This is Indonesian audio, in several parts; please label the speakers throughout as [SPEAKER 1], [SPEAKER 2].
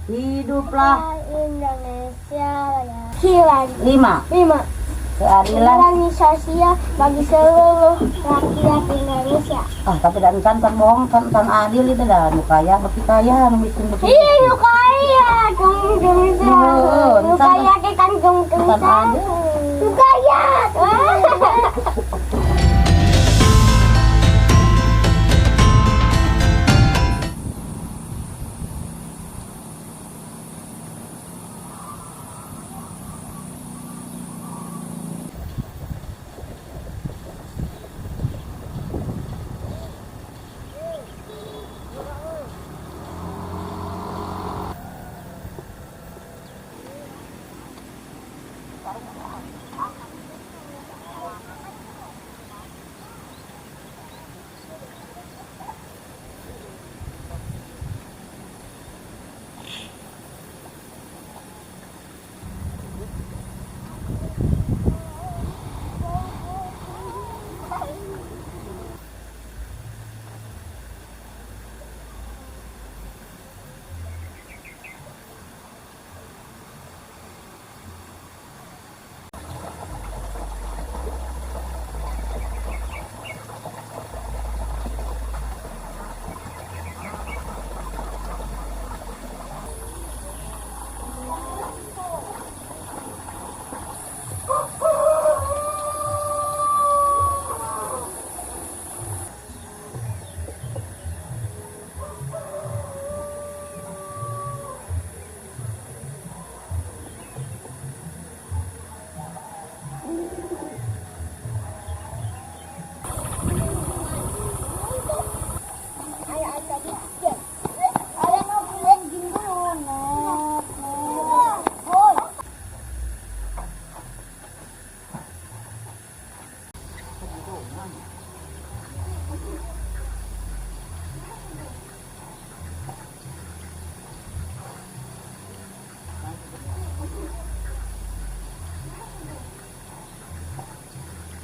[SPEAKER 1] Hiduplah
[SPEAKER 2] Indonesia Raya. 5.
[SPEAKER 1] Keadilan.
[SPEAKER 2] Mengurangi sosial bagi seluruh rakyat Indonesia.
[SPEAKER 1] Tapi dan kan bohong kan adil itu dah. Nu kaya beki kaya, nu miskin beki.
[SPEAKER 2] Iya, nu kaya, cung nu kaya ke kan cung nu kaya.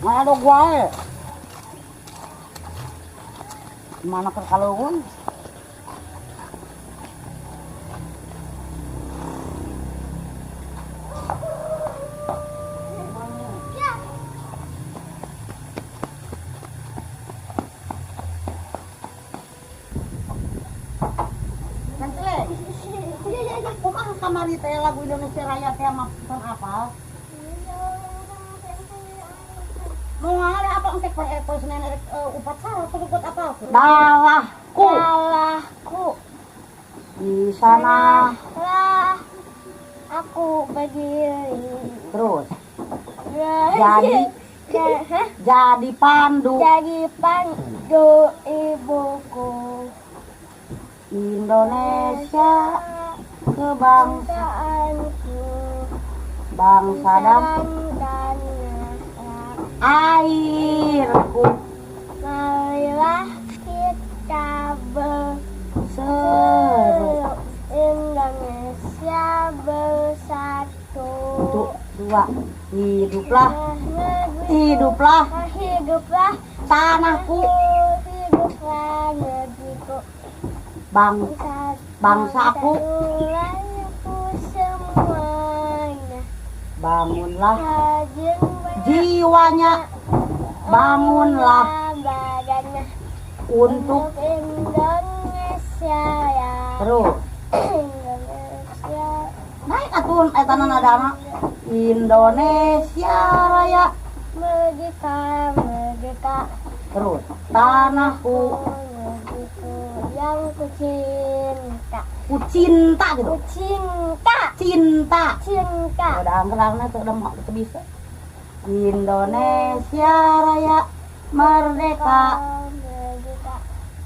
[SPEAKER 1] Mana gua? Mana kekalauan? Kamari teh lagu Indonesia Raya teh maksudnya apa? Mau ngale apa engke persenen upacara atau buat apa? Dalahku. Di sana
[SPEAKER 2] Lah aku berdiri.
[SPEAKER 1] terus. Jadi pandu.
[SPEAKER 2] Jadi pandu ibuku.
[SPEAKER 1] Indonesia
[SPEAKER 2] Kebangsaanku,
[SPEAKER 1] bangsa dan
[SPEAKER 2] dan
[SPEAKER 1] airku.
[SPEAKER 2] marilah kita
[SPEAKER 1] Seru.
[SPEAKER 2] Indonesia bersatu.
[SPEAKER 1] 2. Hiduplah
[SPEAKER 2] Hiduplah
[SPEAKER 1] tanahku,
[SPEAKER 2] hiduplah negeriku,
[SPEAKER 1] bangsaku.
[SPEAKER 2] Lainku semuanya.
[SPEAKER 1] Bangunlah
[SPEAKER 2] Rajin
[SPEAKER 1] jiwanya, bangunlah
[SPEAKER 2] badannya
[SPEAKER 1] untuk
[SPEAKER 2] Indonesia ya.
[SPEAKER 1] terus
[SPEAKER 2] Indonesia
[SPEAKER 1] naik atun etanan adana Indonesia Raya
[SPEAKER 2] merdeka, merdeka.
[SPEAKER 1] terus tanahku
[SPEAKER 2] Negeriku yang kucinta,
[SPEAKER 1] ku cinta gitu, cinta udah angker tuh udah mau bisa. Indonesia Raya merdeka,
[SPEAKER 2] merdeka.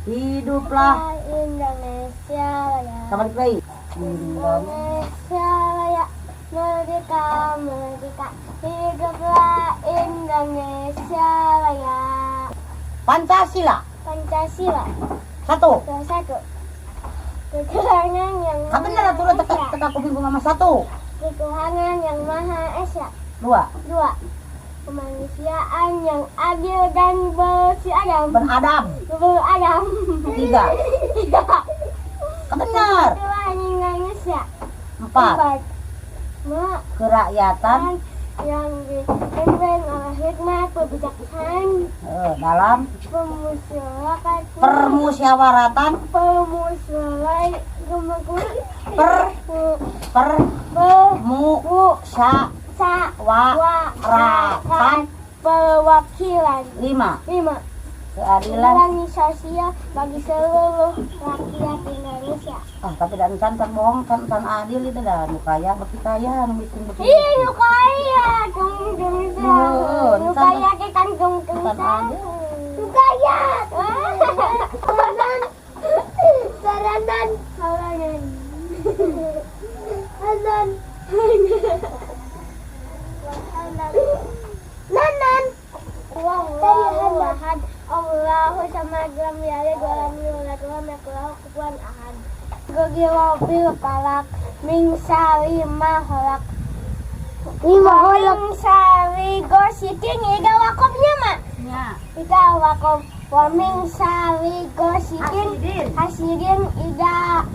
[SPEAKER 1] hiduplah
[SPEAKER 2] Indonesia Raya.
[SPEAKER 1] sama lagi
[SPEAKER 2] Indonesia Raya merdeka, merdeka. Hiduplah Indonesia Raya.
[SPEAKER 1] Pancasila
[SPEAKER 2] Pancasila.
[SPEAKER 1] 1.
[SPEAKER 2] Satu. Ketuhanan yang
[SPEAKER 1] Apa benar turun teka kuping mama 1.
[SPEAKER 2] Ketuhanan yang Maha Esa.
[SPEAKER 1] 2.
[SPEAKER 2] 2. Kemanusiaan yang adil dan beradab.
[SPEAKER 1] Beradab.
[SPEAKER 2] 3.
[SPEAKER 1] 3. Benar.
[SPEAKER 2] Indonesia.
[SPEAKER 1] 4.
[SPEAKER 2] Mak,
[SPEAKER 1] Kerakyatan
[SPEAKER 2] yang dipimpin oleh hikmat kebijaksanaan
[SPEAKER 1] dalam permusyawaratan permusyawaratan
[SPEAKER 2] perwakilan
[SPEAKER 1] 5.
[SPEAKER 2] 5
[SPEAKER 1] Keadilan
[SPEAKER 2] sosial bagi seluruh rakyat Indonesia.
[SPEAKER 1] tapi dan kan bohong kan adil itu dah nu kaya beki kaya nu miskin beki
[SPEAKER 2] Ih, nu kaya dong nu kaya ke kantong
[SPEAKER 1] adil.
[SPEAKER 2] nu kaya saranan saranan saranan nanan Wallahu ahad Allahu samad lam yalid wa lam yulad wa lam yakul lahu kufuwan ahad. Gogiwabil falak min syarri ma khalaq. Min syarri gosikin iga wakofnya mak.
[SPEAKER 1] Ya.
[SPEAKER 2] Iga wakof wa min syarri gosikin hasidin iga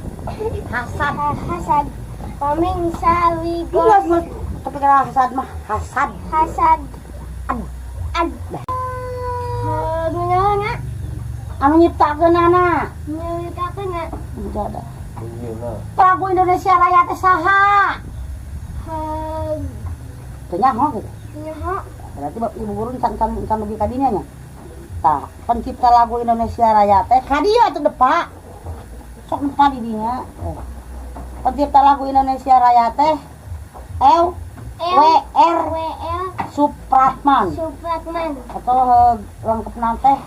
[SPEAKER 2] hasad. Wa min syarri
[SPEAKER 1] Mas, tapi kalau hasad mah hasad.
[SPEAKER 2] Menyonya
[SPEAKER 1] Anu nyiptakeun anak.
[SPEAKER 2] nyelikakeun
[SPEAKER 1] Enggak ada. Lagu Indonesia Raya teh saha? Teu nyaho gitu.
[SPEAKER 2] nyaho
[SPEAKER 1] Berarti bapak ibu guru can lebih kadinya nya. Tah, pencipta lagu Indonesia Raya teh ka dieu atuh depa. Sok depa di dinya. Pencipta lagu Indonesia Raya teh WR
[SPEAKER 2] WL
[SPEAKER 1] Supratman
[SPEAKER 2] Supratman
[SPEAKER 1] atau lengkapna teh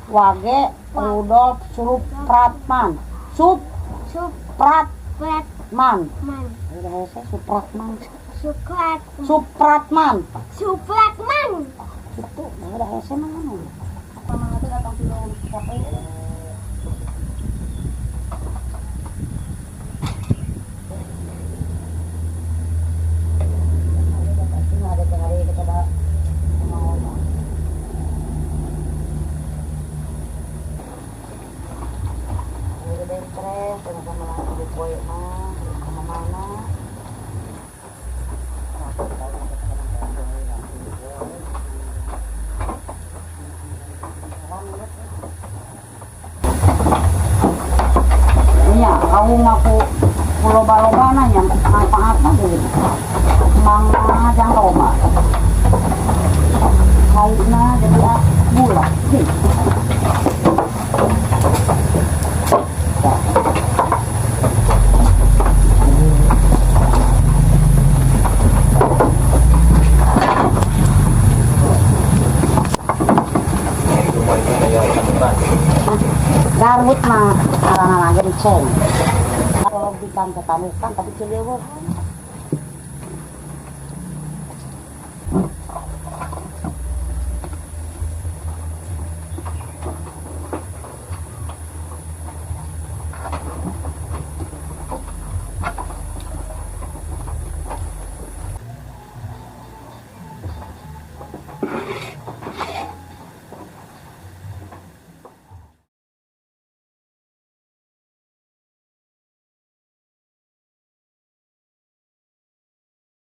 [SPEAKER 1] Wage Rudolf Supratman. Supratman. Supratman. Supratman.
[SPEAKER 2] Supratman
[SPEAKER 1] Itu ada hese mana? Sama itu datang film siapa itu? Iya, kau ngaku loba-loba nanya apa-apa gitu. Mangga yang loba. Kauna jadi gula. Garut mah alang-alang jadi ceng. Kalau bikin ketanukan tapi cilewur.